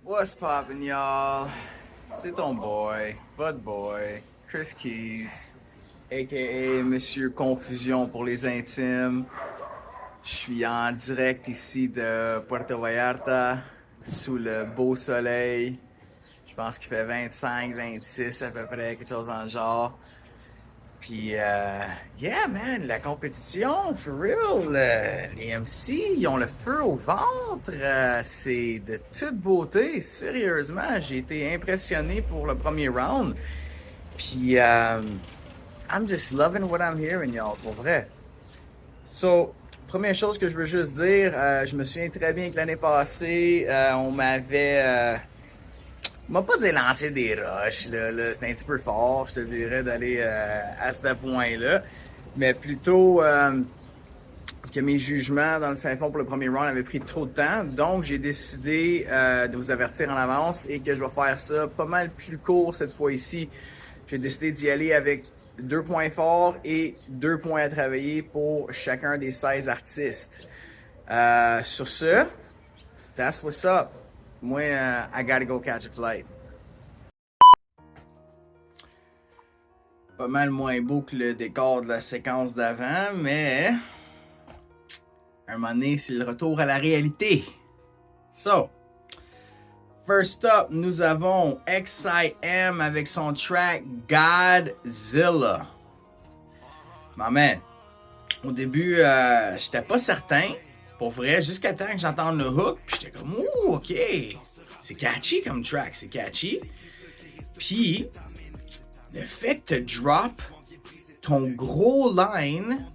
What's poppin', y'all? C'est ton boy, votre boy, Chris Keys, aka Monsieur Confusion pour les intimes. Je suis en direct ici de Puerto Vallarta, sous le beau soleil. Je pense qu'il fait 25, 26 à peu près, quelque chose dans le genre. Puis, yeah, man, la compétition, for real, les MC, ils ont le feu au ventre, c'est de toute beauté, sérieusement, j'ai été impressionné pour le premier round. Puis, I'm just loving what I'm hearing, y'all, pour vrai. So, première chose que je veux juste dire, je me souviens très bien que l'année passée, on m'avait m'a pas dit lancer des rushs, là, c'était un petit peu fort, je te dirais, d'aller à ce point-là. Mais plutôt que mes jugements dans le fin fond pour le premier round avaient pris trop de temps. Donc, j'ai décidé de vous avertir en avance et que je vais faire ça pas mal plus court cette fois-ci. J'ai décidé d'y aller avec 2 points forts et 2 points à travailler pour chacun des 16 artistes. Sur ce, that's what's up. Moi, I gotta go catch a flight. Pas mal moins beau que le décor de la séquence d'avant, mais un moment donné, c'est le retour à la réalité. So, first up, nous avons XIM avec son track Godzilla. My man, au début, j'étais pas certain. Pour vrai, jusqu'à temps que j'entende le hook, puis j'étais comme, ouh, ok, c'est catchy comme track, c'est catchy. Puis, le fait que tu drop ton gros line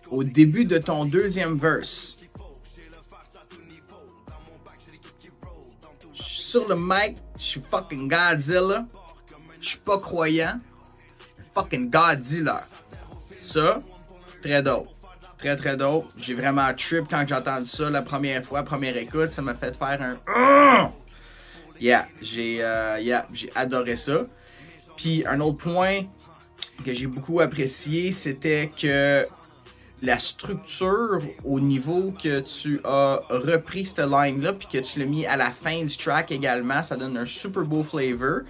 au début de ton deuxième verse. Je suis sur le mic, je suis fucking Godzilla, je suis pas croyant, fucking Godzilla. Ça, très dope. Très très dope. J'ai vraiment trip quand j'ai entendu ça la première fois, première écoute. Ça m'a fait faire un Yeah, j'ai adoré ça. Puis un autre point que j'ai beaucoup apprécié, c'était que la structure au niveau que tu as repris cette line-là, puis que tu l'as mis à la fin du track également, ça donne un super beau flavor.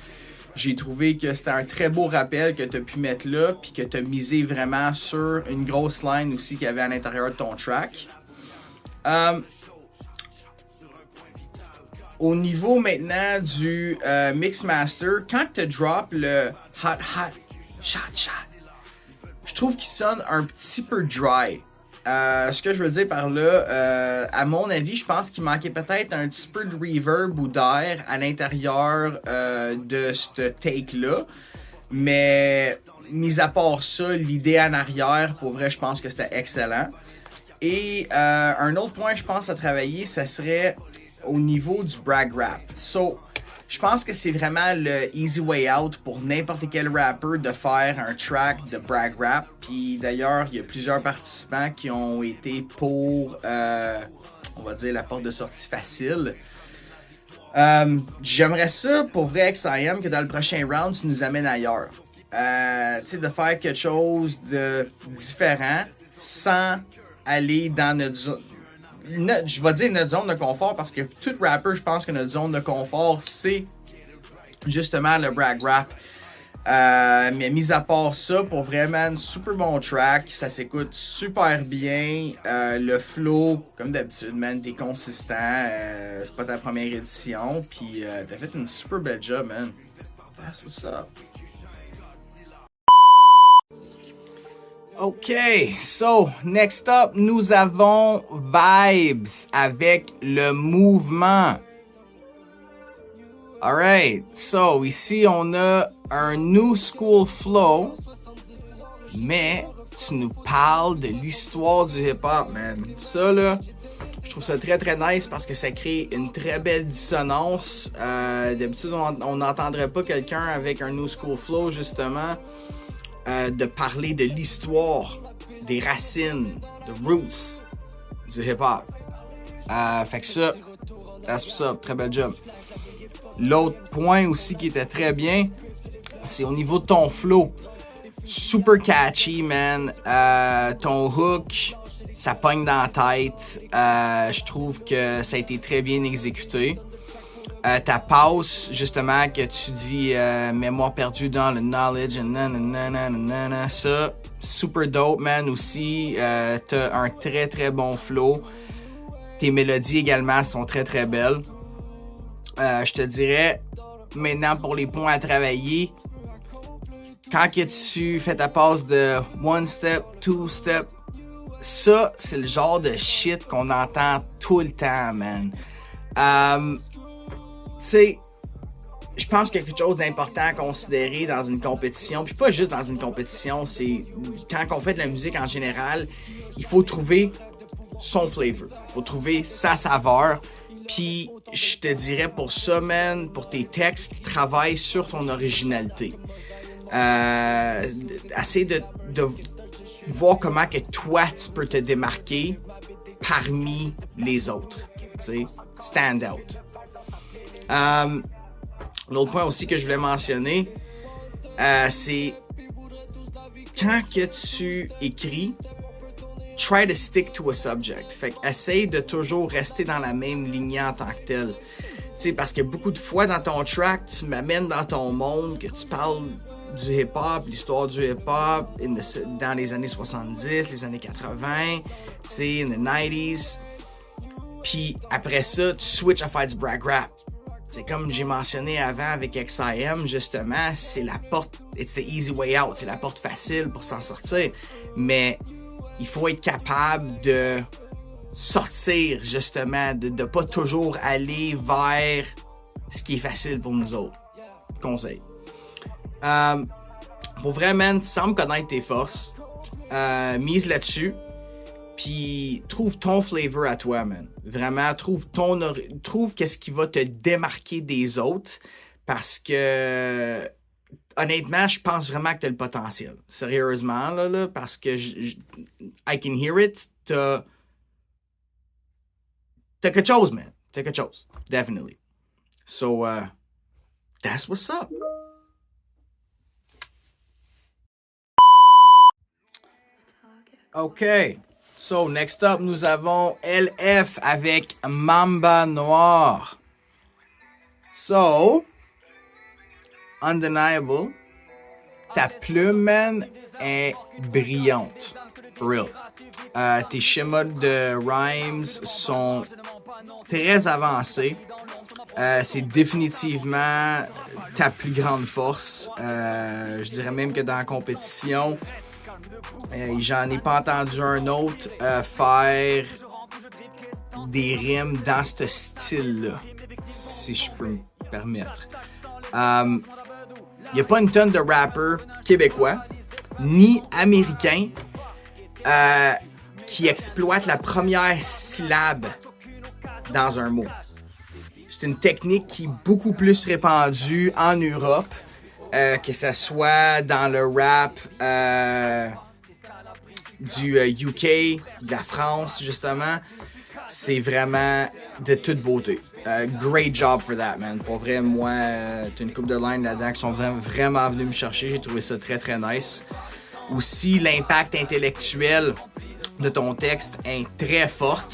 J'ai trouvé que c'était un très beau rappel que tu as pu mettre là, puis que tu as misé vraiment sur une grosse line aussi qu'il y avait à l'intérieur de ton track. Au niveau maintenant du Mix Master, quand tu drop le hot, shot, je trouve qu'il sonne un petit peu dry. Ce que je veux dire par là, à mon avis, je pense qu'il manquait peut-être un petit peu de reverb ou d'air à l'intérieur de ce take-là. Mais, mis à part ça, l'idée en arrière, pour vrai, je pense que c'était excellent. Et un autre point, je pense, à travailler, ça serait au niveau du brag rap. So, je pense que c'est vraiment le easy way out pour n'importe quel rapper de faire un track de brag rap. Puis d'ailleurs, il y a plusieurs participants qui ont été pour, on va dire, la porte de sortie facile. J'aimerais ça, pour vrai, XIM, que dans le prochain round, tu nous amènes ailleurs. Tu sais, de faire quelque chose de différent sans aller dans notre zone. Je vais dire notre zone de confort parce que tout rapper, je pense que notre zone de confort, c'est justement le brag rap. Mais mis à part ça, pour vraiment un super bon track, ça s'écoute super bien. Le flow, comme d'habitude, man, t'es consistant. C'est pas ta première édition. Puis t'as fait une super belle job, man. That's what's up. OK, so next up, nous avons Vibes avec le mouvement. Alright, so ici on a un new school flow, mais tu nous parles de l'histoire du hip-hop, man. Ça là, je trouve ça très très nice parce que ça crée une très belle dissonance. D'habitude, on n'entendrait pas quelqu'un avec un new school flow justement. De parler de l'histoire, des racines, the roots du hip-hop. Fait que ça, that's what's up, très bel job. L'autre point aussi qui était très bien, c'est au niveau de ton flow. Super catchy, man. Ton hook, ça pogne dans la tête. Je trouve que ça a été très bien exécuté. ta passe, justement, que tu dis mémoire perdue dans le knowledge, nanana, ça, super dope, man, aussi. T'as un très, très bon flow. Tes mélodies également sont très, très belles. Je te dirais, maintenant, pour les points à travailler, quand que tu fais ta passe de one step, two step, ça, c'est le genre de shit qu'on entend tout le temps, man. Tu sais, je pense qu'il y a quelque chose d'important à considérer dans une compétition, puis pas juste dans une compétition, c'est quand on fait de la musique en général, il faut trouver son flavor, il faut trouver sa saveur, puis je te dirais pour ça, man, pour tes textes, travaille sur ton originalité. Essaie de voir comment que toi, tu peux te démarquer parmi les autres, tu sais, stand out. L'autre point aussi que je voulais mentionner, c'est quand que tu écris, try to stick to a subject. Fait que essaye de toujours rester dans la même lignée en tant que tel. Tu sais, parce que beaucoup de fois dans ton track, tu m'amènes dans ton monde, que tu parles du hip-hop, l'histoire du hip-hop dans les années 70, les années 80, tu sais, in the 90s. Puis après ça, tu switches à faire du brag rap. C'est comme j'ai mentionné avant avec XIM, justement, c'est la porte, it's the easy way out, c'est la porte facile pour s'en sortir. Mais il faut être capable de sortir, justement, de pas toujours aller vers ce qui est facile pour nous autres. Conseil. Pour vrai, man, tu sembles connaître tes forces. Mise là-dessus. Puis trouve ton flavor à toi, man. Vraiment, trouve qu'est-ce qui va te démarquer des autres. Parce que, honnêtement, je pense vraiment que tu as le potentiel. Sérieusement, là parce que I can hear it. T'as quelque chose, man. T'as quelque chose. Definitely. So, that's what's up. OK. So, next up, nous avons LF avec Mamba Noir. So, undeniable. Ta plume, man, est brillante. For real. Tes schémas de rhymes sont très avancés. C'est définitivement ta plus grande force. Je dirais même que dans la compétition, j'en ai pas entendu un autre faire des rimes dans ce style-là, si je peux me permettre. Il n'y a pas une tonne de rappers québécois ni américains qui exploitent la première syllabe dans un mot. C'est une technique qui est beaucoup plus répandue en Europe, que ce soit dans le rap du UK, de la France, justement. C'est vraiment de toute beauté. Great job for that, man. Pour vrai, moi, t'as une couple de lines là-dedans qui sont vraiment venus me chercher. J'ai trouvé ça très, très nice. Aussi, l'impact intellectuel de ton texte est très fort.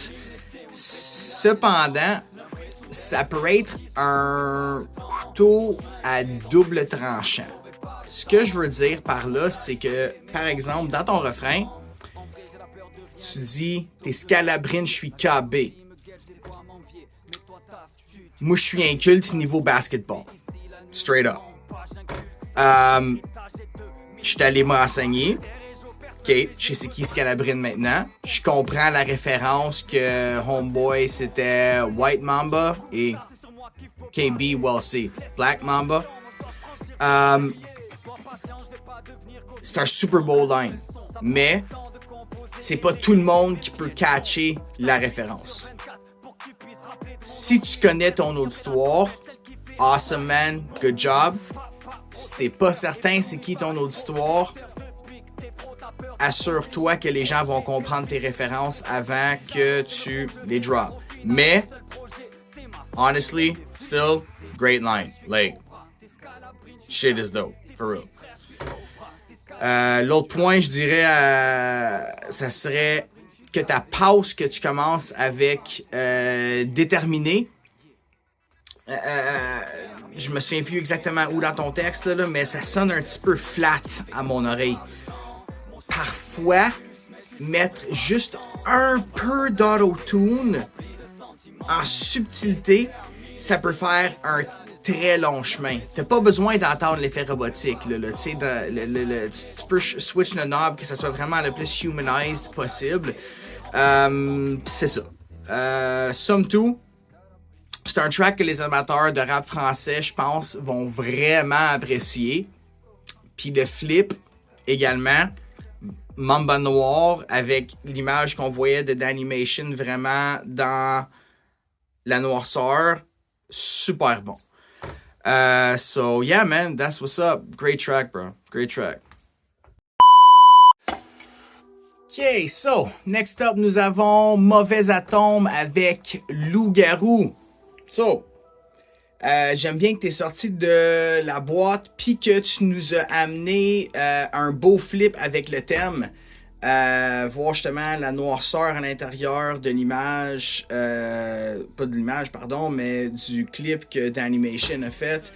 Cependant, ça peut être un couteau à double tranchant. Ce que je veux dire par là, c'est que, par exemple, dans ton refrain, tu dis « T'es scalabrine, je suis KB ». Moi, je suis inculte niveau basketball. Straight up. Je suis allé me renseigner. OK, je sais c'est qui Scalabrine maintenant. Je comprends la référence que Homeboy, c'était White Mamba et KB, well, c'est Black Mamba. C'est un Super Bowl line. Mais c'est pas tout le monde qui peut catcher la référence. Si tu connais ton auditoire, awesome man, good job. Si t'es pas certain c'est qui ton auditoire, assure-toi que les gens vont comprendre tes références avant que tu les drops. Mais, honestly, still, great line. Like, shit is dope, for real. L'autre point, je dirais, ça serait que ta pause que tu commences avec déterminé, je me souviens plus exactement où dans ton texte, là, mais ça sonne un petit peu flat à mon oreille. Parfois, mettre juste un peu d'autotune en subtilité, ça peut faire un très long chemin. T'as pas besoin d'entendre l'effet robotique. Là, tu peux switch le knob que ça soit vraiment le plus humanized possible. C'est ça. Somme toute, c'est un track que les amateurs de rap français, je pense, vont vraiment apprécier. Puis le flip, également, Mamba Noir, avec l'image qu'on voyait de Danimation vraiment dans la noirceur, super bon. So yeah, man, that's what's up. Great track, bro. Great track. Ok, so, next up, nous avons Mauvais Atome avec Loup-Garou. So, j'aime bien que tu es sorti de la boîte puis que tu nous as amené un beau flip avec le thème. Voir justement la noirceur à l'intérieur de l'image, pas de l'image, pardon, mais du clip que Danimation a fait.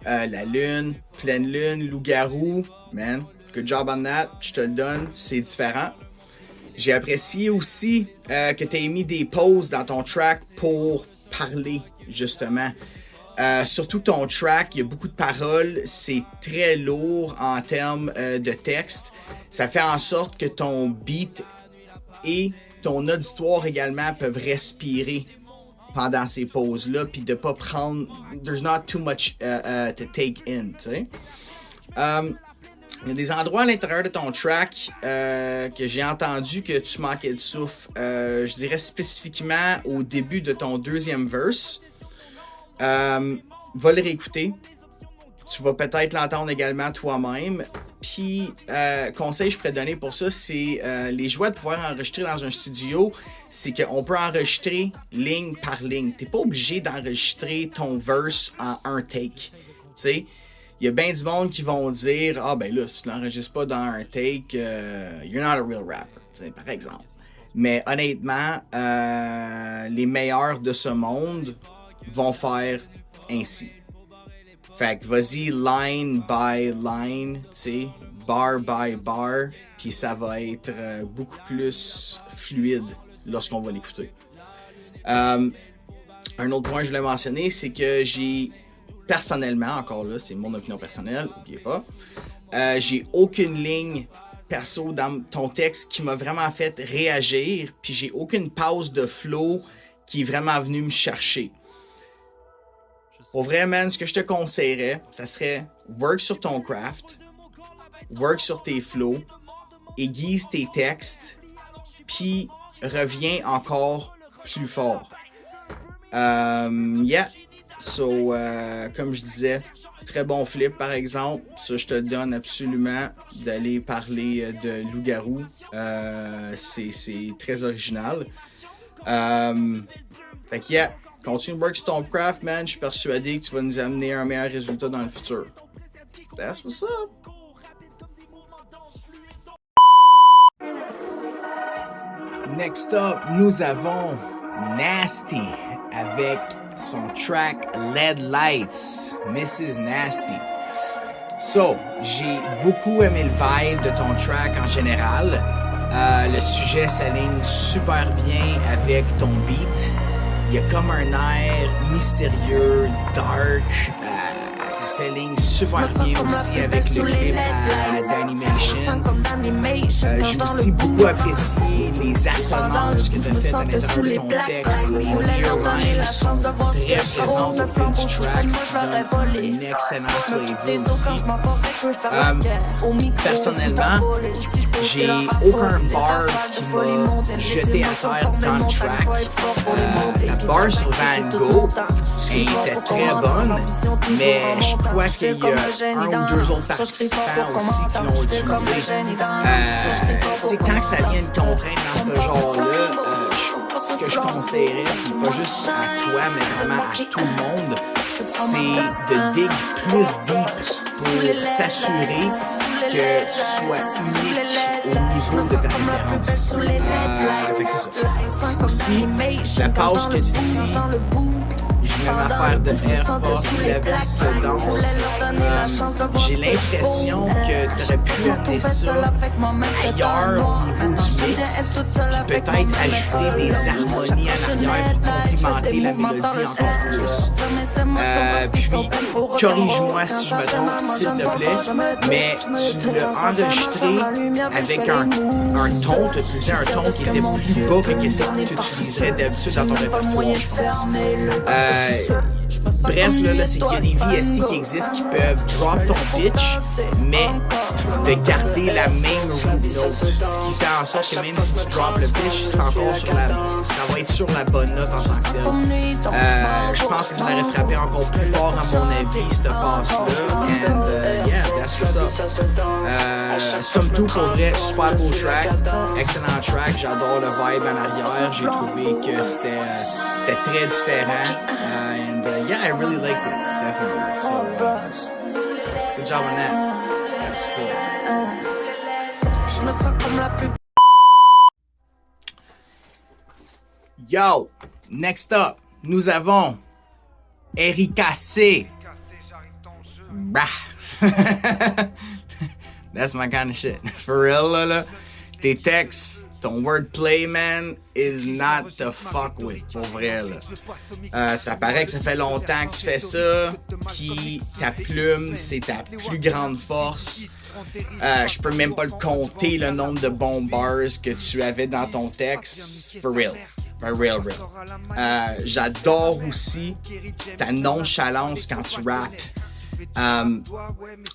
La lune, pleine lune, loup-garou, man, good job on that, je te le donne, c'est différent. J'ai apprécié aussi que tu aies mis des pauses dans ton track pour parler, justement. Surtout ton track, il y a beaucoup de paroles, c'est très lourd en termes de texte. Ça fait en sorte que ton beat et ton auditoire également peuvent respirer pendant ces pauses-là, puis de pas prendre... There's not too much to take in, tu sais. Il y a des endroits à l'intérieur de ton track que j'ai entendu que tu manquais de souffle. Je dirais spécifiquement au début de ton deuxième verse. Va le réécouter. Tu vas peut-être l'entendre également toi-même. Puis, conseil que je pourrais donner pour ça, c'est les joies de pouvoir enregistrer dans un studio, c'est qu'on peut enregistrer ligne par ligne. T'es pas obligé d'enregistrer ton verse en un take. Tu sais, il y a bien du monde qui vont dire « Ah ben là, si tu l'enregistres pas dans un take, you're not a real rapper. » par exemple. Mais honnêtement, les meilleurs de ce monde vont faire ainsi. Fait que vas-y line by line, tu sais, bar by bar, puis ça va être beaucoup plus fluide lorsqu'on va l'écouter. Un autre point que je voulais mentionner, c'est que j'ai personnellement, encore là, c'est mon opinion personnelle, n'oubliez pas, j'ai aucune ligne perso dans ton texte qui m'a vraiment fait réagir, puis j'ai aucune pause de flow qui est vraiment venue me chercher. Pour vrai, man, ce que je te conseillerais, ça serait work sur ton craft, work sur tes flows, aiguise tes textes, puis reviens encore plus fort. Yeah. So, comme je disais, très bon flip par exemple. Ça, je te donne absolument d'aller parler de Loup-Garou. C'est très original. Fait que yeah. Continue de work sur ton craft, man. Je suis persuadé que tu vas nous amener un meilleur résultat dans le futur. That's what's up. Next up, nous avons Nasty avec son track Lead Lights, Mrs. Nasty. So, j'ai beaucoup aimé le vibe de ton track en général. Le sujet s'aligne super bien avec ton beat. Il y a comme un air mystérieux, dark, ça s'aligne super bien aussi avec le clip à Danimation. J'ai aussi beaucoup apprécié les assonances que tu as faites à l'intérieur de ton texte. Les rhymes sont très présentes au fil du track, ce qui donne un excellent flavor aussi. Personnellement, j'ai aucun bar qui m'a jeté à terre dans le track. La bar sur Van Gogh était très bonne, mais je crois qu'il y a un ou deux autres participants aussi qui l'ont utilisé. Quand ça vient de contrainte dans ce genre-là, ce que je conseillerais, puis pas juste à toi, mais vraiment à tout le monde, c'est de dig plus deep pour s'assurer que tu sois unique au niveau de ta référence. Fait que c'est ça. Aussi, la pause que tu dis, je Même affaire de Air Force, la veste danse. J'ai l'impression que tu aurais pu amener ça ailleurs au niveau du mix, puis peut-être ajouter des harmonies en arrière pour complimenter la mélodie encore plus. Puis, corrige-moi si je me trompe, s'il te plaît, mais tu l'as enregistré avec un ton, tu as utilisé un ton qui était plus bas que ce que tu utiliserais d'habitude dans ton répertoire, je pense. Bref, là c'est qu'il y a des VST qui existent qui peuvent drop ton pitch, mais de garder la même root note. Ce qui fait en sorte que même si tu drops le pitch, c'est encore ça va être sur la bonne note en tant que tel. Je pense que ça aurait frappé encore plus fort à mon avis, cette passe-là. And yeah, that's what's up. Somme toute, pour vrai, super beau track, excellent track. J'adore le vibe en arrière. J'ai trouvé que c'était très différent. And yeah, I really liked it, definitely. So, good job on that. That's what's up. Yo, next up, nous avons Erika C. Bah. That's my kind of shit. For real, là. Tes textes, ton wordplay, man, is not to fuck with. Pour vrai, là. Ça paraît que ça fait longtemps que tu fais ça, pis ta plume, c'est ta plus grande force. Je peux même pas le compter, le nombre de bons bars que tu avais dans ton texte. For real. For real. J'adore aussi ta nonchalance quand tu rappes.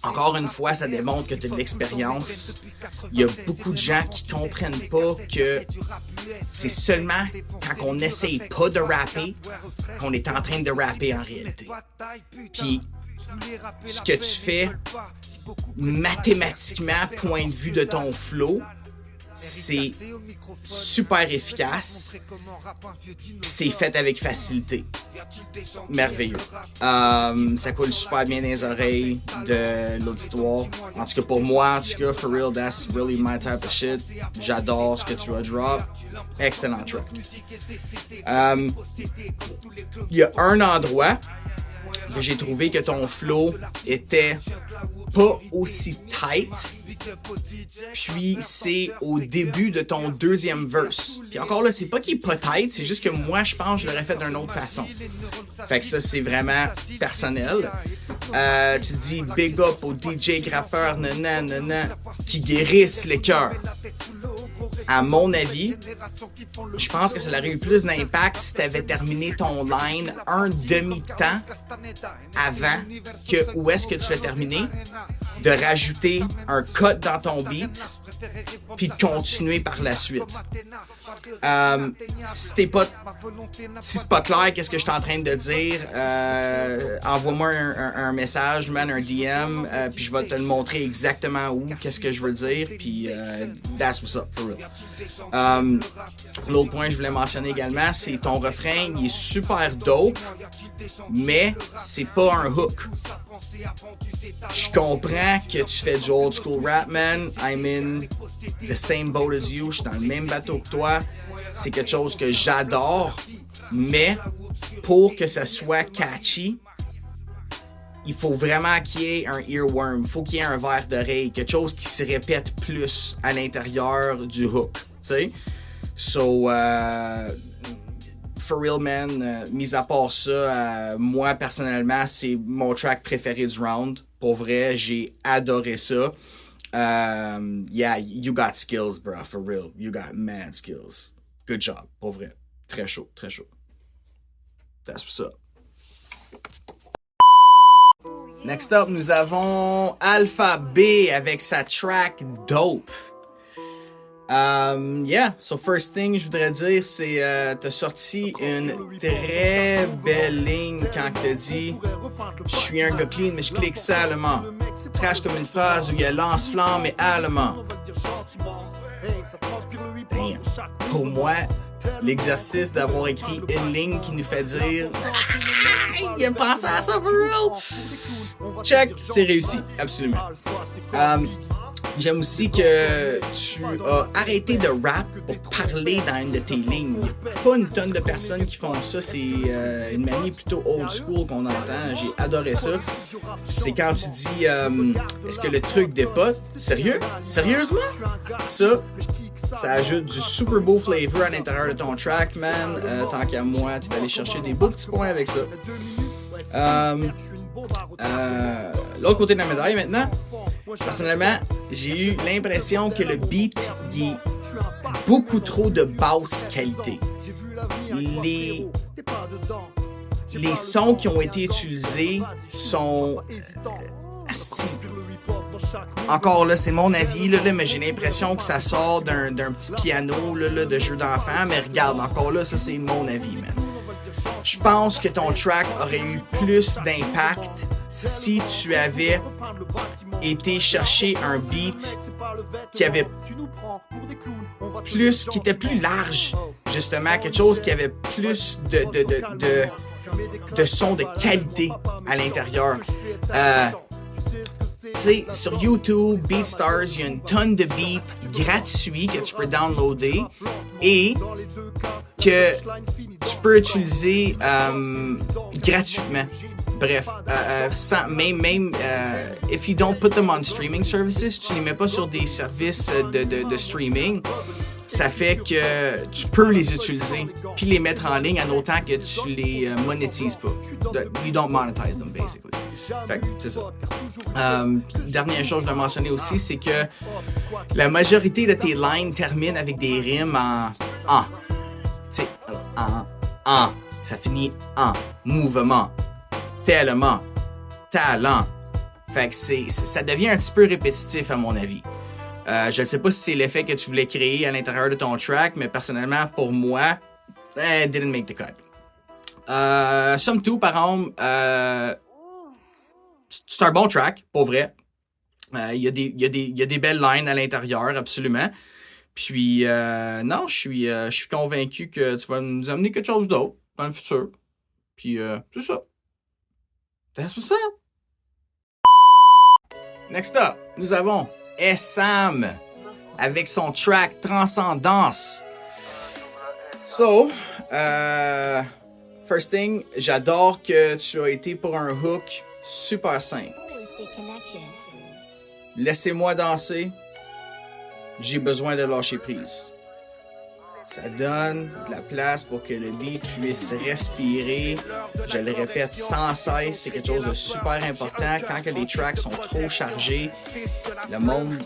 Encore une fois, ça démontre que tu as de l'expérience. Il y a beaucoup de gens qui comprennent pas que c'est seulement quand on n'essaye pas de rapper qu'on est en train de rapper en réalité. Puis, ce que tu fais, mathématiquement, point de vue de ton flow, c'est super efficace, pis c'est fait avec facilité. Merveilleux. Ça coule super bien dans les oreilles de l'auditoire. En tout cas pour moi, en tout cas, for real, that's really my type of shit. J'adore ce que tu as drop. Excellent track. Il y a un endroit que j'ai trouvé que ton flow était pas aussi tight. Puis c'est au début de ton deuxième verse. Puis encore là, c'est pas qu'il est pas tight, c'est juste que moi je pense que je l'aurais fait d'une autre façon. Fait que ça c'est vraiment personnel. Tu dis big up au DJ grappeur nanana qui guérissent les cœurs. À mon avis, je pense que ça aurait eu plus d'impact si tu avais terminé ton line un demi-temps avant que où est-ce que tu l'as terminé, de rajouter un cut dans ton beat, puis de continuer par la suite. Si c'est pas clair qu'est-ce que je suis en train de dire, envoie-moi un message, man, un DM, puis je vais te le montrer exactement où, qu'est-ce que je veux dire, puis that's what's up, for real. L'autre point que je voulais mentionner également, c'est ton refrain, il est super dope, mais c'est pas un hook. Je comprends que tu fais du old school rap, man. I'm in the same boat as you. Je suis dans le même bateau que toi. C'est quelque chose que j'adore. Mais pour que ça soit catchy, il faut vraiment qu'il y ait un earworm. Il faut qu'il y ait un verre d'oreille. Quelque chose qui se répète plus à l'intérieur du hook. Tu sais? So, for real, man, mis à part ça, moi, personnellement, c'est mon track préféré du round. Pour vrai, j'ai adoré ça. Yeah, you got skills, bro, for real. You got mad skills. Good job, pour vrai. Très chaud, très chaud. That's what's up. Next up, nous avons Alpha B avec sa track Dope. Yeah, so first thing, je voudrais dire, c'est t'as sorti une très belle ligne quand t'as dit je suis un gars clean mais je clique salement. Trash comme une phrase où il y a lance-flamme et allemand. Damn. Pour moi, l'exercice d'avoir écrit une ligne qui nous fait dire il a pensé à ça for real. Check, c'est réussi, absolument. J'aime aussi que tu as arrêté de rap pour parler dans une de tes lignes. Il n'y a pas une tonne de personnes qui font ça. C'est une manière plutôt old school qu'on entend. J'ai adoré ça. C'est quand tu dis est-ce que le truc dépote? Sérieux? Sérieusement? Ça ajoute du super beau flavor à l'intérieur de ton track, man. Tant qu'à moi, tu es allé chercher des beaux petits points avec ça. L'autre côté de la médaille maintenant. Personnellement, j'ai eu l'impression que le beat il est beaucoup trop de basse qualité. Les sons qui ont été utilisés sont asti. Encore là, c'est mon avis, là, mais j'ai l'impression que ça sort d'un petit piano là, de jeu d'enfant. Mais regarde, encore là, ça c'est mon avis, man. Je pense que ton track aurait eu plus d'impact si tu avais été chercher un beat qui avait plus, qui était plus large, justement, quelque chose qui avait plus de son de qualité à l'intérieur. Tu sais, sur YouTube, BeatStars, il y a une tonne de beats gratuits que tu peux downloader et que tu peux utiliser gratuitement. Bref, même if you don't put them on streaming services, tu les mets pas sur des services de streaming, ça fait que tu peux les utiliser puis les mettre en ligne en autant que tu les monétises pas. You don't monetize them, basically. Fait que c'est ça. Dernière chose que je dois mentionner aussi, c'est que la majorité de tes lines terminent avec des rimes en. Tu sais, en. Ça finit en. Mouvement. Tellement. Talent. Fait que ça devient un petit peu répétitif à mon avis. Je ne sais pas si c'est l'effet que tu voulais créer à l'intérieur de ton track, mais personnellement, pour moi, didn't make the cut. Somme toute, par exemple, c'est un bon track, pour vrai. Il y a des belles lines à l'intérieur, absolument. Puis, non, je suis convaincu que tu vas nous amener quelque chose d'autre dans le futur. Puis, c'est ça. That's what's up. Next up, nous avons Essam avec son track Transcendance. So, first thing, j'adore que tu as été pour un hook super simple. Laissez-moi danser, j'ai besoin de lâcher prise. Ça donne de la place pour que le beat puisse respirer. Je le répète sans cesse, c'est quelque chose de super important. Quand que les tracks sont trop chargés, le monde,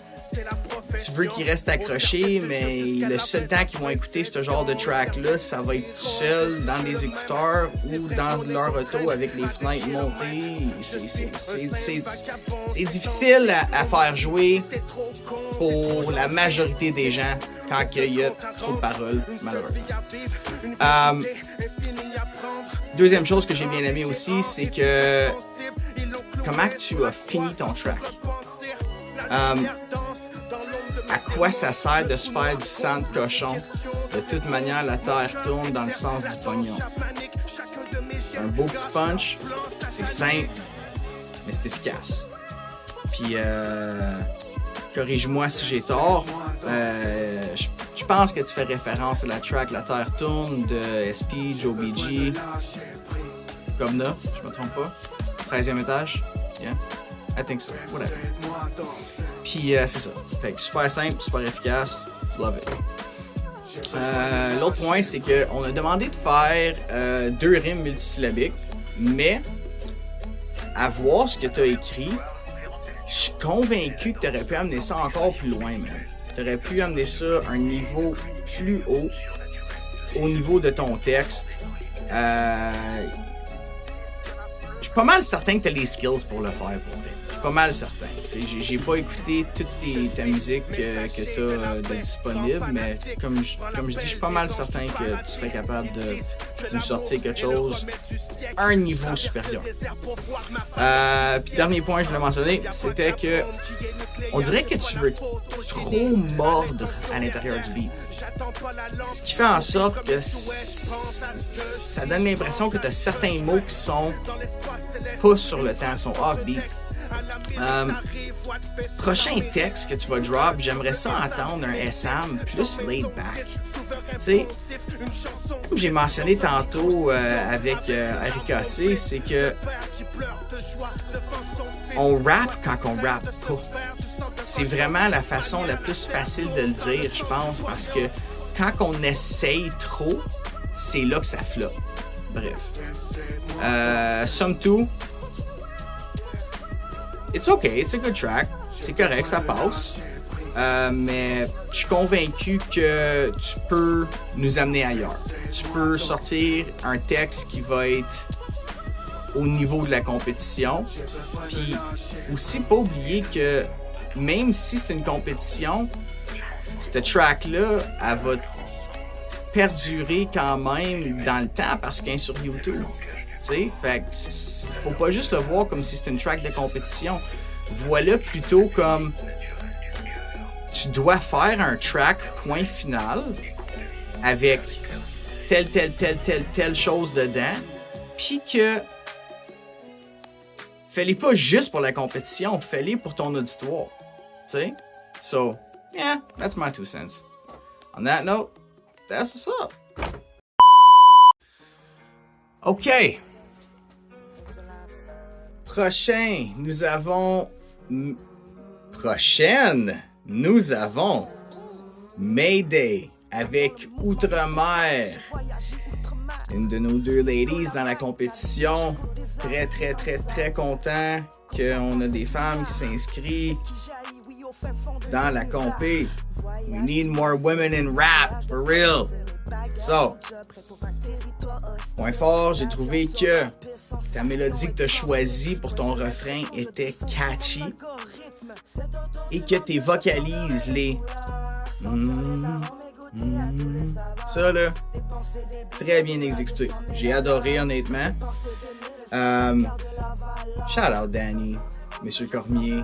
tu veux qu'ils restent accrochés, mais le seul temps qu'ils vont écouter ce genre de track-là, ça va être seul dans des écouteurs ou dans leur auto avec les fenêtres montées. C'est difficile à faire jouer pour la majorité des gens quand il y a trop de paroles, malheureusement. Deuxième chose que j'ai bien aimé aussi, c'est que comment tu as fini ton track. À quoi ça sert de se faire du sang de cochon? De toute manière, la terre tourne dans le sens du pognon. Un beau petit punch, c'est simple, mais c'est efficace. Puis, corrige-moi si j'ai tort, je pense que tu fais référence à la track La Terre tourne de SP, Joe BG, comme là, je me trompe pas. 13e étage, yeah, I think so, whatever. Puis c'est ça, fait que super simple, super efficace, love it. L'autre point, c'est qu'on a demandé de faire 2 rimes multisyllabiques, mais à voir ce que tu as écrit, je suis convaincu que tu aurais pu amener ça encore plus loin, man. Tu aurais pu amener ça à un niveau plus haut, au niveau de ton texte. Je suis pas mal certain que tu as les skills pour le faire, pour vrai. Je suis pas mal certain. J'ai pas écouté toute ta musique que tu as de disponible, mais comme je dis, je suis pas mal certain que tu serais capable de nous sortir quelque chose à un niveau supérieur. Puis dernier point que je voulais mentionner, c'était que on dirait que tu veux trop mordre à l'intérieur du beat. Ce qui fait en sorte que ça donne l'impression que tu as certains mots qui sont pas sur le temps, sont off-beat. prochain texte que tu vas drop, j'aimerais ça entendre un SM plus laid back. Tu sais, comme j'ai mentionné tantôt avec Erika C, c'est que on rappe quand on rappe pas. C'est vraiment la façon la plus facile de le dire, je pense, parce que quand on essaye trop, c'est là que ça floppe. Bref. Somme toute, it's okay, it's a good track. C'est correct, ça passe. Mais je suis convaincu que tu peux nous amener ailleurs. Tu peux sortir un texte qui va être au niveau de la compétition. Puis aussi, pas oublier que même si c'est une compétition, cette track-là, elle va perdurer quand même dans le temps parce qu'elle est sur YouTube. T'sais, fait que faut pas juste le voir comme si c'était une track de compétition. Voilà plutôt comme tu dois faire un track point final avec telle chose dedans, puis que fais-les pas juste pour la compétition, fais-les pour ton auditoire. T'sais? So, yeah, that's my 2 cents. On that note, that's what's up. OK. Prochaine, nous avons Mayday avec Outre-mer. Une de nos 2 ladies dans la compétition. Très content qu'on a des femmes qui s'inscrivent dans la compé. We need more women in rap, for real. So, point fort, j'ai trouvé que ta mélodie que tu as choisie pour ton refrain était catchy et que tes vocalises, les ça là, très bien exécuté. J'ai adoré honnêtement. Shout out Danny, Monsieur Cormier,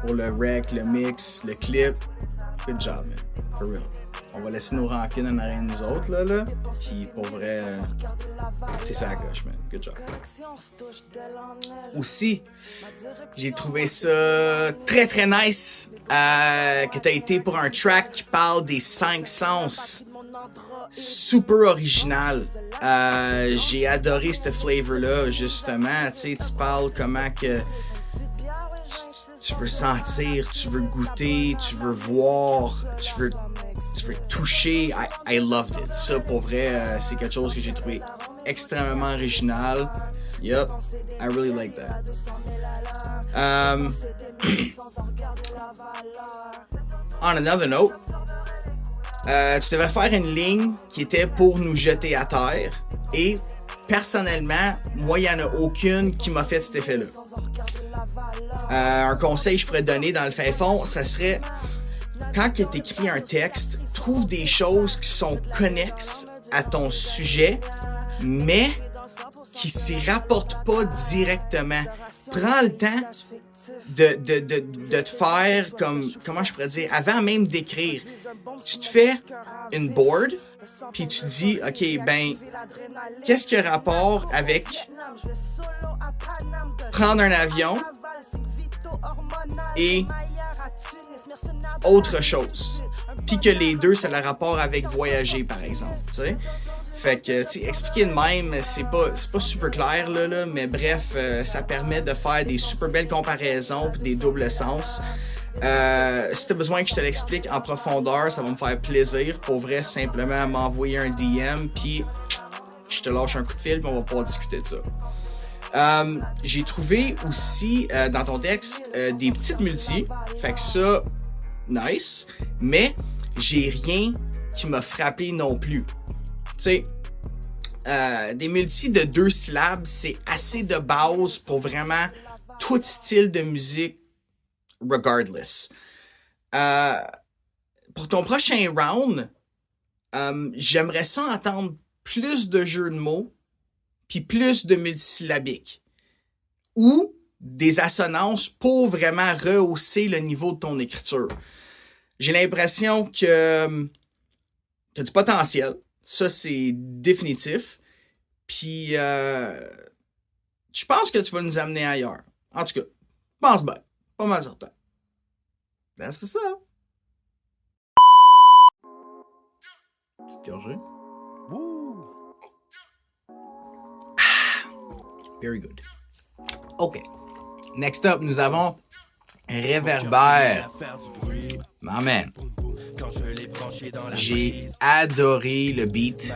pour le rec, le mix, le clip. Good job, man. For real. On va laisser nos rancunes en arrière de nous autres, là. Puis pour vrai, t'es ça à gauche, man. Good job. Aussi, j'ai trouvé ça très nice que t'as été pour un track qui parle des 5 sens. Super original. J'ai adoré ce flavor-là, justement. Tu sais, tu parles comment que tu veux sentir, tu veux goûter, tu veux voir, tu veux toucher. I loved it. Ça, pour vrai, c'est quelque chose que j'ai trouvé extrêmement original. Yup, I really like that. On another note, tu devais faire une ligne qui était pour nous jeter à terre. Et personnellement, moi, il n'y en a aucune qui m'a fait cet effet-là. Un conseil que je pourrais donner dans le fin fond, ça serait quand tu écris un texte, trouve des choses qui sont connexes à ton sujet, mais qui s'y rapportent pas directement. Prends le temps de te faire comme, comment je pourrais dire, avant même d'écrire. Tu te fais une board, puis tu dis, OK, ben, qu'est-ce qui a rapport avec prendre un avion et autre chose. Puis que les deux, ça a le rapport avec voyager, par exemple. T'sais? Fait que, tu sais, expliquer de même, c'est pas super clair, là, mais bref, ça permet de faire des super belles comparaisons puis des doubles sens. Si t'as besoin que je te l'explique en profondeur, ça va me faire plaisir. Pour vrai, simplement m'envoyer un DM, puis je te lâche un coup de fil, puis on va pouvoir discuter de ça. J'ai trouvé aussi dans ton texte des petites multis. Fait que ça, nice. Mais j'ai rien qui m'a frappé non plus. Tu sais, des multis de 2 syllabes, c'est assez de base pour vraiment tout style de musique, regardless. Pour ton prochain round, j'aimerais ça entendre plus de jeux de mots puis plus de multisyllabiques ou des assonances pour vraiment rehausser le niveau de ton écriture. J'ai l'impression que tu as du potentiel. Ça, c'est définitif. Puis, je pense que tu vas nous amener ailleurs. En tout cas, pense bien. Pas mal certain. That's what's up. Petite gorgée. Very good. OK. Next up, nous avons Réverbère. My man. J'ai adoré le beat.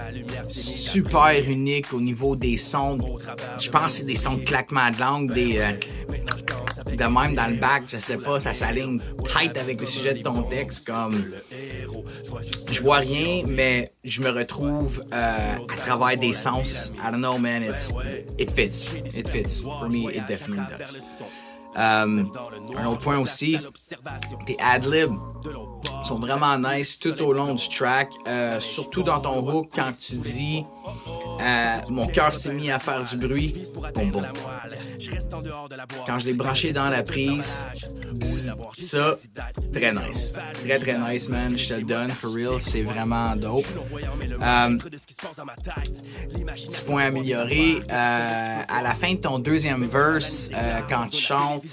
Super unique au niveau des sons. Je pense que c'est des sons de claquement de langue, de même dans le bac, je sais pas, ça s'aligne tight avec le sujet de ton texte, comme je vois rien, mais je me retrouve à travers des sens. I don't know, man, it fits. It fits. For me, it definitely does. Un autre point aussi, tes ad-libs sont vraiment nice tout au long du track, surtout dans ton hook quand tu dis mon cœur s'est mis à faire du bruit, boum boum. Quand je l'ai branché dans la prise, ça, très nice. Très très nice, man. Je te le donne, for real, c'est vraiment dope. Petit point amélioré, à la fin de ton deuxième verse, quand tu chantes,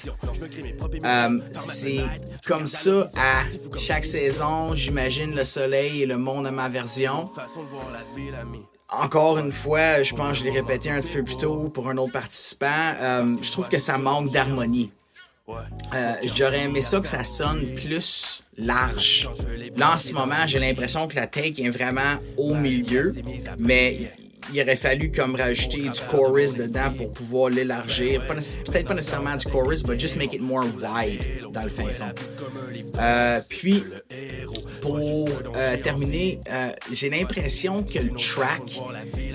c'est comme ça à chaque saison, j'imagine le soleil et le monde à ma version. Encore une fois, je pense que je l'ai répété un petit peu plus tôt pour un autre participant, je trouve que ça manque d'harmonie. J'aurais aimé ça que ça sonne plus large. Là, en ce moment, j'ai l'impression que la take est vraiment au milieu, mais il aurait fallu comme rajouter du chorus dedans pour pouvoir l'élargir. Peut-être pas nécessairement du chorus, but just make it more wide dans le fin fond. Puis, pour terminer, j'ai l'impression que le track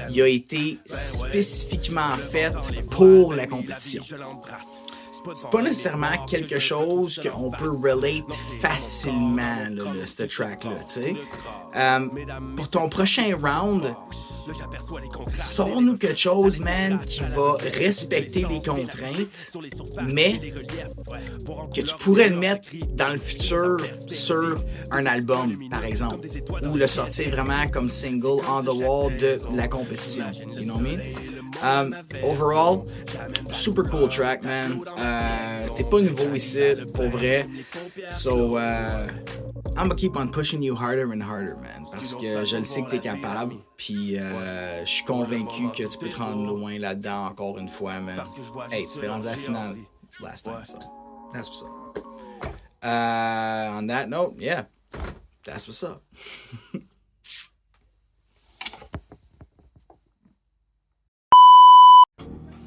il a été spécifiquement fait pour la compétition. C'est pas nécessairement quelque chose qu'on peut relate facilement, là, ce track-là, tu sais. Pour ton prochain round, sors-nous quelque chose, man, qui va respecter les contraintes, mais que tu pourrais le mettre dans le futur sur un album, par exemple, ou le sortir vraiment comme single on the wall de la compétition. You know what I mean? Overall, super cool track, man. T'es pas nouveau ici, pour vrai. So, I'm gonna keep on pushing you harder and harder, man. Parce que je le sais que t'es capable. Puis, je suis convaincu que tu peux te rendre loin là-dedans encore une fois, man. Hey, tu t'es rendu à la finale last time, so that's what's up. On that note, yeah, that's what's up.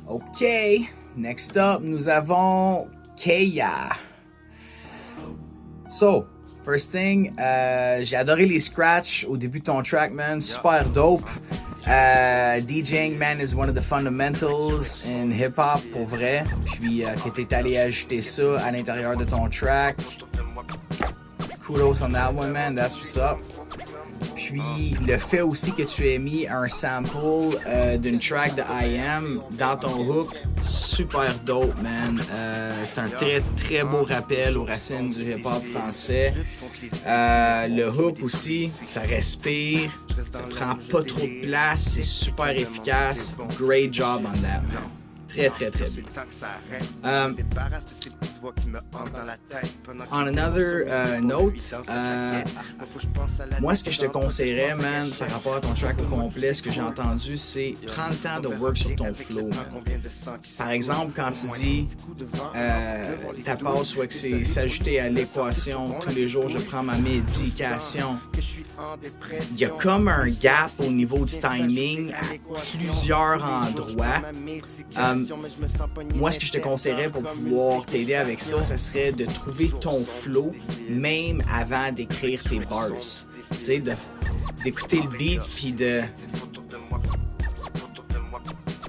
OK, next up, nous avons Keia. So, first thing, j'ai adoré les scratchs au début de ton track, man. Super dope. DJing, man, is one of the fundamentals in hip-hop, pour vrai. Puis, que t'es allé ajouter ça à l'intérieur de ton track. Kudos on that one, man. That's what's up. Puis le fait aussi que tu aies mis un sample d'une track de I.Am dans ton hook, super dope, man. C'est un très très beau rappel aux racines du hip-hop français. Le hook aussi, ça respire, ça prend pas trop de place, c'est super efficace. Great job on that, man. Très très très bien. On another note, moi ce que je te conseillerais, man, par rapport à ton track au complet, ce que j'ai entendu, c'est prends le temps de work sur ton flow, man. Par exemple, quand tu dis ta passe, soit que c'est s'ajouter à l'équation, tous les jours je prends ma médication. Il y a comme un gap au niveau du timing à plusieurs endroits. Moi, ce que je te conseillerais pour pouvoir t'aider avec ça, ça serait de trouver ton flow même avant d'écrire tes bars. Tu sais, d'écouter le beat puis de...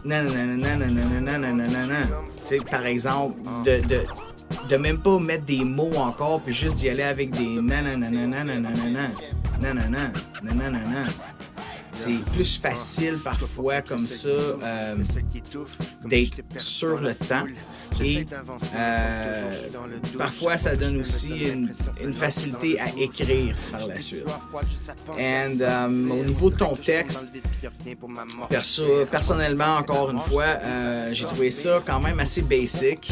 Tu sais, par exemple, de même pas mettre des mots encore puis juste d'y aller avec des c'est plus facile parfois comme ça d'être sur le temps et parfois ça donne aussi une facilité à écrire par la suite. And au niveau de ton texte, personnellement, encore une fois, j'ai trouvé ça quand même assez basic.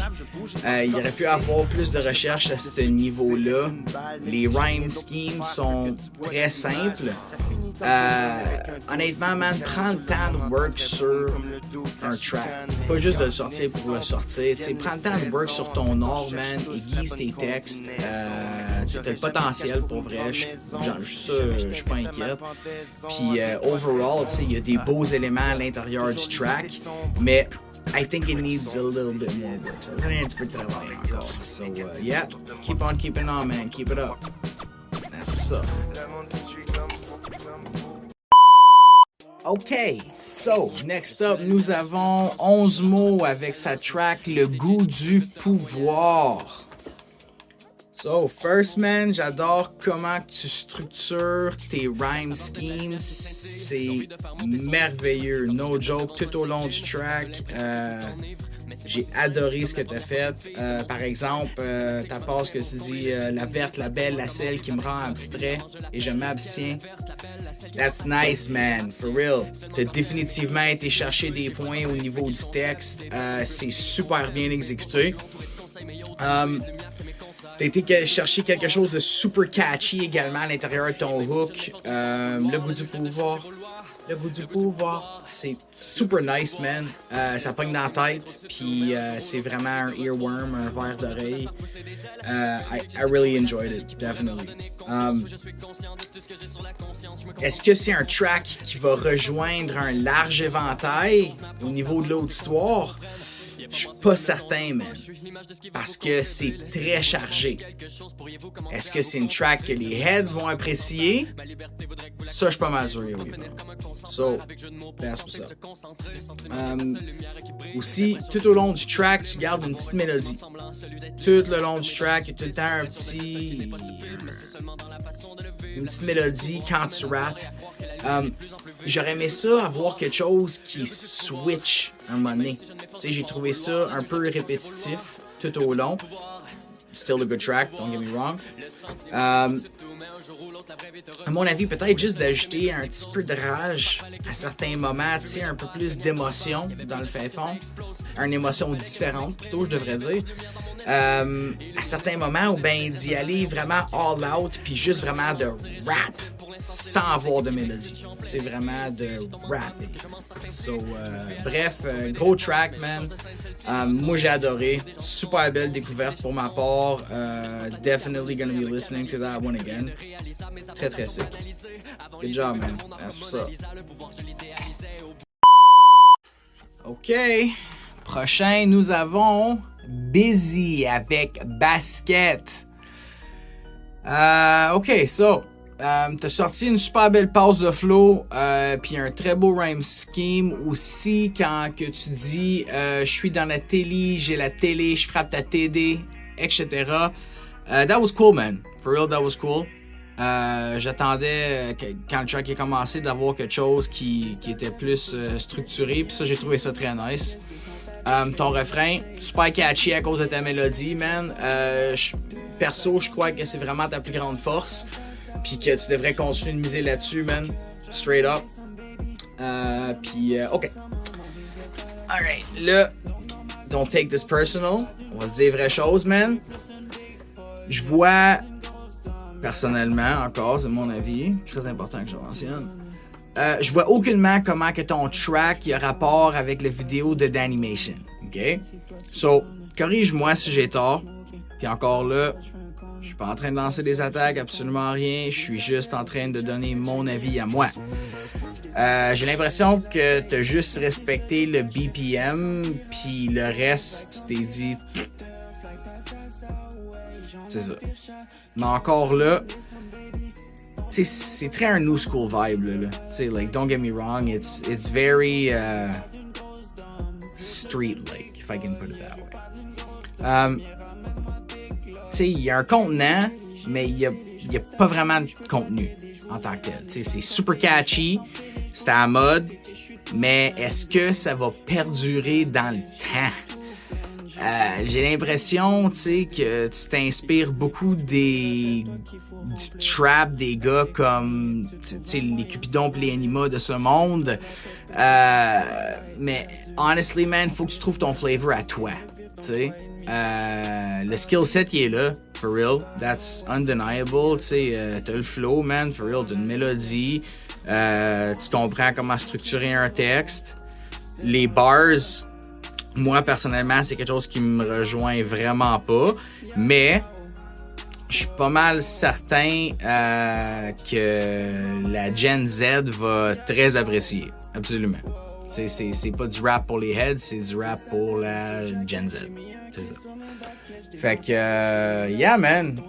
Il aurait pu avoir plus de recherche à ce niveau-là. Les rhyme schemes sont très simples. Honnêtement, man, prends le temps de work sur un track. Pas juste de le sortir pour le sortir. T'sais, prends le temps de work sur ton art, man. Aiguise tes textes. T'as le potentiel pour vrai. Je suis pas inquiète. Puis, overall, il y a des beaux éléments à l'intérieur du track. Mais I think it needs a little bit more work. Ça va un petit peu de travail encore. So, yeah, keep on keeping on, man. Keep it up. That's what's up. OK, so, next up, nous avons 11 mots avec sa track Le goût du pouvoir. So, first man, j'adore comment tu structures tes rhyme schemes. C'est merveilleux, no joke, tout au long du track. J'ai adoré ce que tu as fait. Par exemple, ta passe que tu dis la verte, la belle, la celle qui me rend abstrait et je m'abstiens. That's nice, man. For real. Tu as définitivement été chercher des points au niveau du texte. C'est super bien exécuté. T'as été chercher quelque chose de super catchy également à l'intérieur de ton hook. Le goût du pouvoir. Le goût du pouvoir. C'est super nice, man. Ça pogne dans la tête. Puis c'est vraiment un earworm, un verre d'oreille. I really enjoyed it, definitely. Est-ce que c'est un track qui va rejoindre un large éventail au niveau de l'auditoire? Je suis pas certain, man. Parce que c'est très chargé. Est-ce que c'est une track que les heads vont apprécier? Ça, je suis pas mal sûr, oui. So, that's what's up. Aussi, tout au long du track, tu gardes une petite mélodie. Tout le long du track, il y a tout le temps une petite mélodie quand tu rappes. J'aurais aimé ça avoir quelque chose qui switch un moment donné. J'ai trouvé ça un peu répétitif tout au long. Still a good track, don't get me wrong. À mon avis, peut-être juste d'ajouter un petit peu de rage à certains moments, un peu plus d'émotion dans le fin fond. Une émotion différente, plutôt, je devrais dire. À certains moments, ou bien d'y aller vraiment all out, puis juste vraiment de rap sans avoir de mélodie. C'est vraiment de rapper. So, bref, gros track, man. Moi, j'ai adoré. Super belle découverte pour ma part. Definitely gonna be listening to that one again. Très, très sick. Good job, man. That's what's up. OK. Prochain, nous avons Busy avec Basket. OK, so... t'as sorti une super belle passe de flow, puis un très beau rhyme scheme aussi quand que tu dis je suis dans la télé, j'ai la télé, je frappe ta TD, etc. That was cool, man. For real, that was cool. J'attendais quand le track est commencé d'avoir quelque chose qui était plus structuré, puis ça j'ai trouvé ça très nice. Ton refrain, super catchy à cause de ta mélodie, man. Perso, je crois que c'est vraiment ta plus grande force. Puis que tu devrais continuer de miser là-dessus, man. Straight up. OK. Alright, là, don't take this personal. On va se dire vraies choses, man. Je vois, personnellement, encore, c'est mon avis, très important que je mentionne. Je vois aucunement comment que ton track a rapport avec la vidéo de Danimation. OK? So, corrige-moi si j'ai tort. Puis encore là, je suis pas en train de lancer des attaques, absolument rien. Je suis juste en train de donner mon avis à moi. J'ai l'impression que t'as juste respecté le BPM, puis le reste, tu t'es dit... C'est ça. Mais encore là, c'est très un new school vibe, là. T'sais, like, don't get me wrong, it's very street-like, if I can put it that way. Il y a un contenant, mais il n'y a pas vraiment de contenu en tant que tel. T'sais, c'est super catchy, c'est à la mode, mais est-ce que ça va perdurer dans le temps? j'ai l'impression, tu sais, que tu t'inspires beaucoup du trap des gars comme, tu sais, les Cupidon pis les Anima de ce monde. Mais, honestly, man, faut que tu trouves ton flavor à toi, tu sais. Le skill set, il est là, for real. That's undeniable, tu sais. T'as le flow, man, for real. T'as une mélodie. Tu comprends comment structurer un texte. Les bars, moi, personnellement, c'est quelque chose qui me rejoint vraiment pas. Mais je suis pas mal certain que la Gen Z va très apprécier. Absolument. C'est pas du rap pour les heads, c'est du rap pour la Gen Z. C'est ça. Fait que, yeah, man.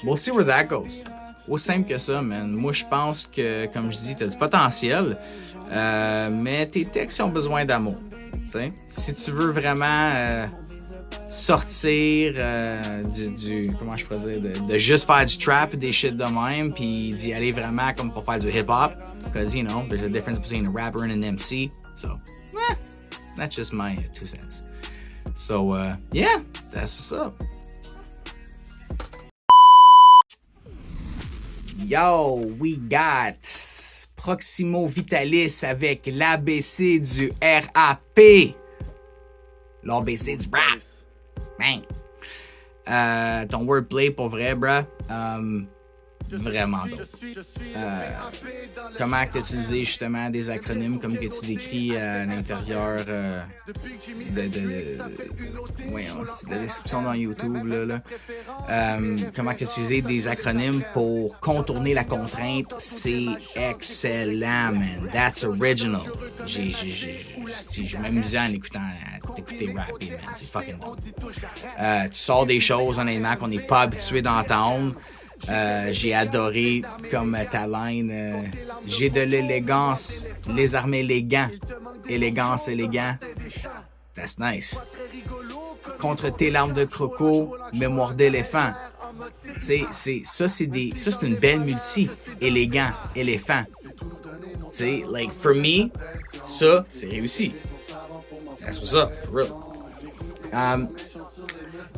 We'll see where that goes. Aussi simple que ça, man. Moi, je pense que, comme je dis, t'as du potentiel, mais tes textes ont besoin d'amour. T'sais? Si tu veux vraiment sortir du comment je pourrais dire, de juste faire du trap, des shit de même, puis d'y aller vraiment comme pour faire du hip-hop, because, you know, there's a difference between a rapper and an MC, so, that's just my 2 cents. So, yeah, that's what's up. Yo, we got Proximo Vitalis avec l'ABC du RAP. L'ABC du rap. Man. Ton wordplay, pour vrai, bruh. Vraiment dope. Comment tu as utilisé justement des acronymes comme que tu décris à l'intérieur de la description dans YouTube. Là. Comment tu as utilisé des acronymes pour contourner la contrainte, c'est excellent, man. That's original. Je m'amusais en écoutant t'écouter rapper, man. C'est fucking dope. Tu sors des choses, honnêtement, qu'on n'est pas habitué d'entendre. J'ai adoré comme ta line. J'ai de l'élégance, les armes élégants. Élégance, élégant. That's nice. Contre tes larmes de croco, mémoire d'éléphant. Tu sais, ça c'est une belle multi. Élégant, éléphant. Tu sais, like, for me, ça, c'est réussi. That's what's up, for real.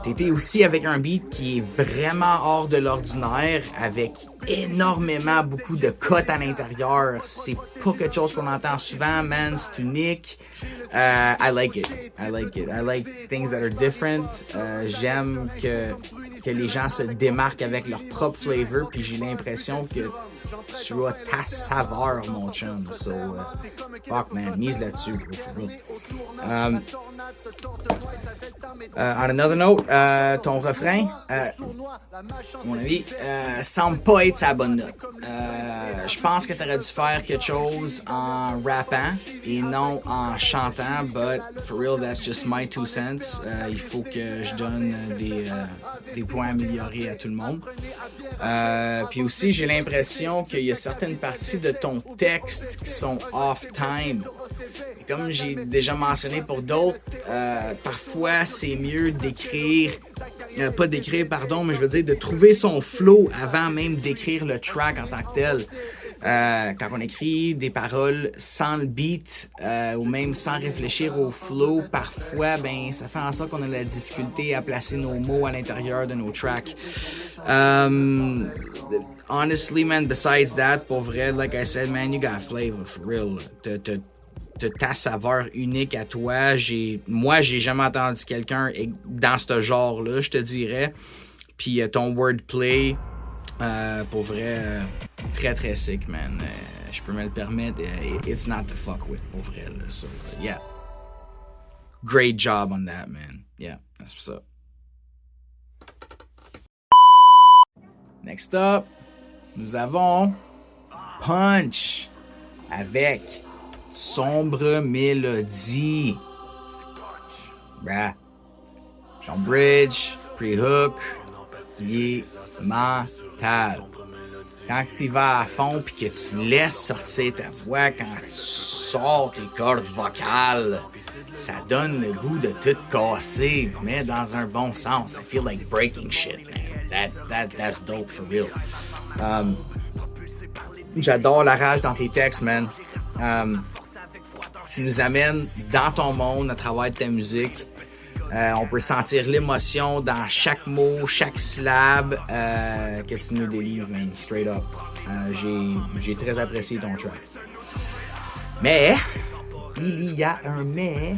T'étais aussi avec un beat qui est vraiment hors de l'ordinaire, avec énormément beaucoup de cotes à l'intérieur. C'est pas quelque chose qu'on entend souvent, man. C'est unique. I like it. I like things that are different. J'aime que les gens se démarquent avec leur propre flavor, puis j'ai l'impression que tu as ta saveur, mon chum. So, fuck, man. Mise là-dessus, bro, for real. On another note, ton refrain, mon avis, semble pas être sa bonne note. Je pense que tu aurais dû faire quelque chose en rappant et non en chantant, but for real, that's just my 2 cents. Il faut que je donne des points améliorés à tout le monde. Puis aussi, j'ai l'impression qu'il y a certaines parties de ton texte qui sont off-time. Et comme j'ai déjà mentionné pour d'autres, parfois c'est mieux d'écrire, pas d'écrire, pardon, mais je veux dire de trouver son flow avant même d'écrire le track en tant que tel. Quand on écrit des paroles sans le beat ou même sans réfléchir au flow, parfois ben ça fait en sorte qu'on a la difficulté à placer nos mots à l'intérieur de nos tracks. Honestly, man, besides that, pour vrai, like I said, man, you got flavor, for real. T'as ta saveur unique à toi. Moi, j'ai jamais entendu quelqu'un dans ce genre-là, je te dirais. Puis ton wordplay, pour vrai, très très sick, man. Je peux me le permettre. It's not to fuck with, pour vrai. Là. So, yeah. Great job on that, man. Yeah, that's what's up. Next up, nous avons Punch avec Sombre Mélodie. Bruh. Ton bridge, pre-hook, il est mental. Quand tu y vas à fond puis que tu laisses sortir ta voix, quand tu sors tes cordes vocales, ça donne le goût de tout casser, mais dans un bon sens. I feel like breaking shit, man. That's dope for real. J'adore la rage dans tes textes, man. Tu nous amènes dans ton monde à travers de ta musique. On peut sentir l'émotion dans chaque mot, chaque syllabe. Qu'est-ce que tu nous délivres, man? Straight up. J'ai très apprécié ton track. Mais, il y a un mais.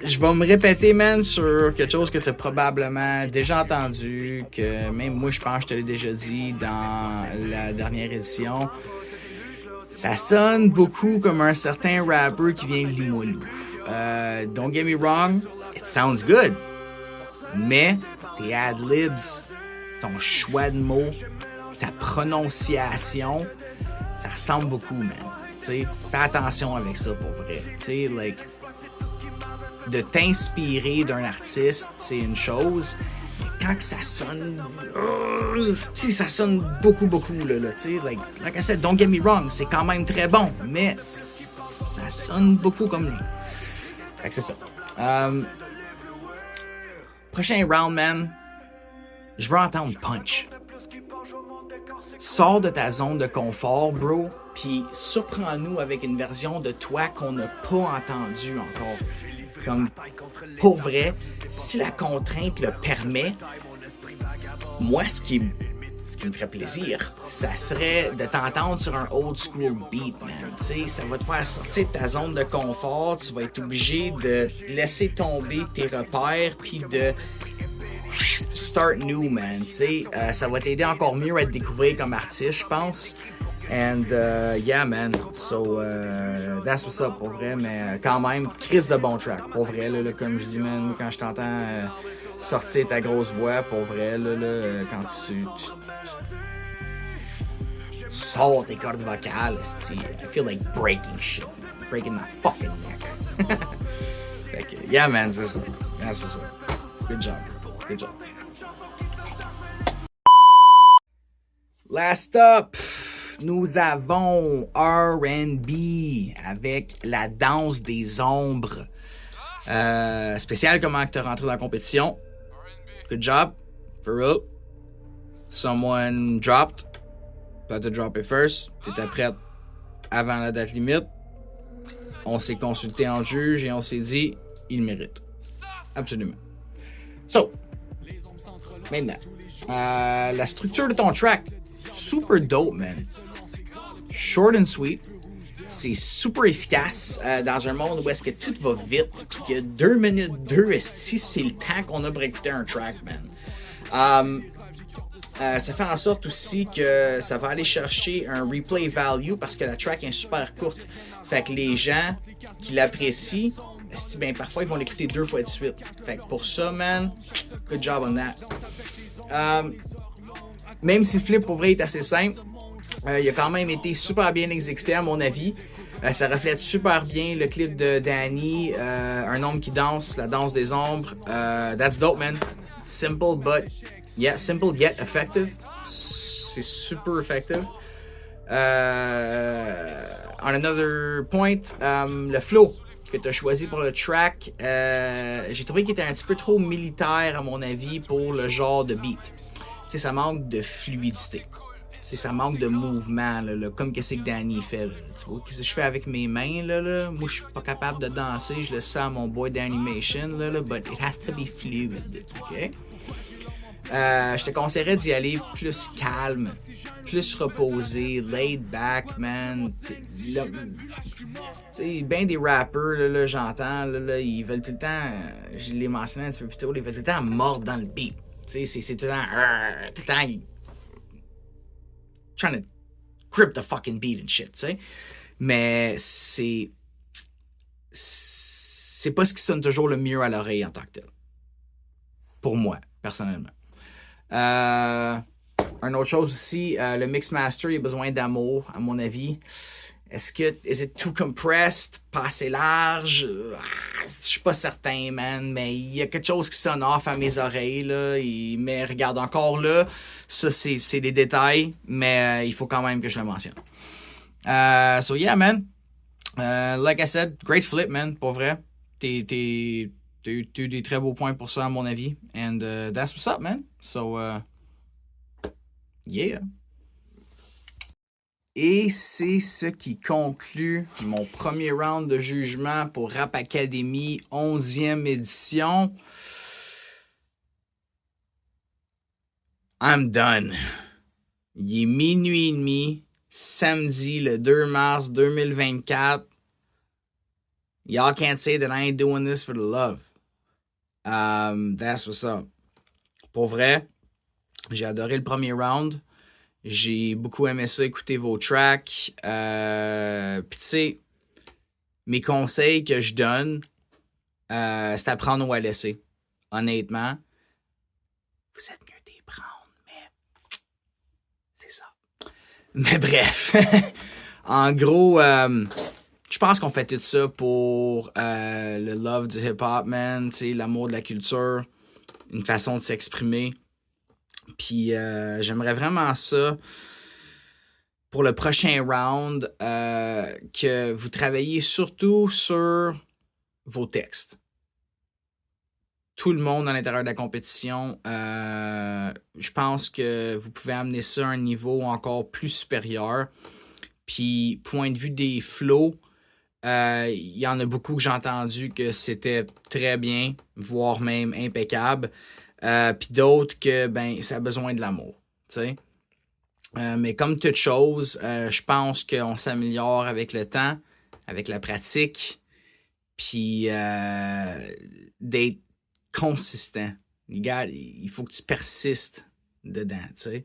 Je vais me répéter, man, sur quelque chose que tu as probablement déjà entendu, que même moi, je pense que je te l'ai déjà dit dans la dernière édition. Ça sonne beaucoup comme un certain rapper qui vient de Limoilou. Don't get me wrong, it sounds good. Mais tes ad-libs, ton choix de mots, ta prononciation, ça ressemble beaucoup, man. T'sais, fais attention avec ça pour vrai. T'sais, like, de t'inspirer d'un artiste, c'est une chose. Mais quand que ça sonne, ça sonne beaucoup, là, t'sais, like I said, don't get me wrong, c'est quand même très bon, mais ça sonne beaucoup comme lui. Fait que c'est ça. Prochain round, man, je veux entendre punch. Sors de ta zone de confort, bro, puis surprends-nous avec une version de toi qu'on n'a pas entendue encore. Comme, pour vrai, si la contrainte le permet, moi, ce qui me ferait plaisir, ça serait de t'entendre sur un old school beat, man. T'sais, ça va te faire sortir de ta zone de confort, tu vas être obligé de laisser tomber tes repères, puis de start new, man. Ça va t'aider encore mieux à te découvrir comme artiste, je pense. And yeah, man. So that's what's up, pour vrai. Mais quand même, Chris de bon track. Pour vrai, là, comme je dis, man, moi, quand je t'entends sortir ta grosse voix, pour vrai, là, quand tu sors tes cordes vocales, I feel like breaking shit. Breaking my fucking neck. Fait que, yeah, man, c'est ça. That's what's up. Good job. Good job. Last up, nous avons R&B avec la danse des ombres. Spécial comment tu es rentré dans la compétition. Good job. For real. Someone dropped. But to drop it first. Tu étais prête avant la date limite. On s'est consulté en juge et on s'est dit, il mérite. Absolument. So, maintenant, la structure de ton track, super dope, man. Short and sweet. C'est super efficace dans un monde où est-ce que tout va vite, puis que 2 minutes 2, c'est le temps qu'on a pour écouter un track, man. Ça fait en sorte aussi que ça va aller chercher un replay value parce que la track est super courte. Fait que les gens qui l'apprécient, ben, parfois ils vont l'écouter 2 fois de suite. Fait que pour ça, man, good job on that. Même si le flip pour vrai est assez simple, il a quand même été super bien exécuté à mon avis. Ça reflète super bien le clip de Danny, un homme qui danse, la danse des ombres. That's dope, man. Simple yet effective. C'est super effective. On another point, le flow que tu as choisi pour le track, j'ai trouvé qu'il était un petit peu trop militaire à mon avis pour le genre de beat. Tu sais, ça manque de fluidité. Tu sais, ça manque de mouvement, là, comme qu'est-ce que Danny fait. Là. Tu vois, qu'est-ce que je fais avec mes mains, là? Moi, je suis pas capable de danser, je le sens à mon boy d'animation, là, but it has to be fluid, ok? Je te conseillerais d'y aller plus calme, plus reposé, laid back, man. Tu sais, ben des rappers, là, j'entends, là, ils veulent tout le temps, je l'ai mentionné un petit peu plus tôt, ils veulent tout le temps mordre dans le beat. Tu sais, c'est tout le temps, trying to grip the fucking beat and shit, tu sais. Mais c'est pas ce qui sonne toujours le mieux à l'oreille en tant que tel. Pour moi, personnellement. Une autre chose aussi, le mix master, il a besoin d'amour, à mon avis. Is it too compressed? Pas assez large? Je suis pas certain, man, mais il y a quelque chose qui sonne off à mes oreilles, là. Mais regarde, encore là, ça, c'est des détails, mais il faut quand même que je le mentionne. So yeah, man. Like I said, great flip, man, pour vrai. T'as eu des très beaux points pour ça, à mon avis. And that's what's up, man. So, yeah. Et c'est ce qui conclut mon premier round de jugement pour Rap Academy 11e édition. I'm done. Il est minuit et demi, samedi le 2 mars 2024. Y'all can't say that I ain't doing this for the love. That's what's up. Pour vrai, j'ai adoré le premier round. J'ai beaucoup aimé ça, écouter vos tracks. Puis tu sais, mes conseils que je donne, c'est à prendre ou à laisser. Honnêtement, vous êtes mieux d'y prendre, mais c'est ça. Mais bref, en gros, je pense qu'on fait tout ça pour le love du hip-hop, man, tu sais, l'amour de la culture, une façon de s'exprimer. Puis j'aimerais vraiment ça pour le prochain round que vous travailliez surtout sur vos textes. Tout le monde à l'intérieur de la compétition, je pense que vous pouvez amener ça à un niveau encore plus supérieur. Puis point de vue des flows, il y en a beaucoup que j'ai entendu que c'était très bien, voire même impeccable. Puis d'autres que ben ça a besoin de l'amour, tu sais. Mais comme toute chose, je pense qu'on s'améliore avec le temps, avec la pratique, puis d'être consistant. Il faut que tu persistes dedans, tu sais.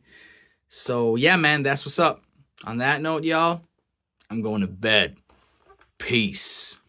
So yeah, man, that's what's up. On that note, y'all, I'm going to bed. Peace.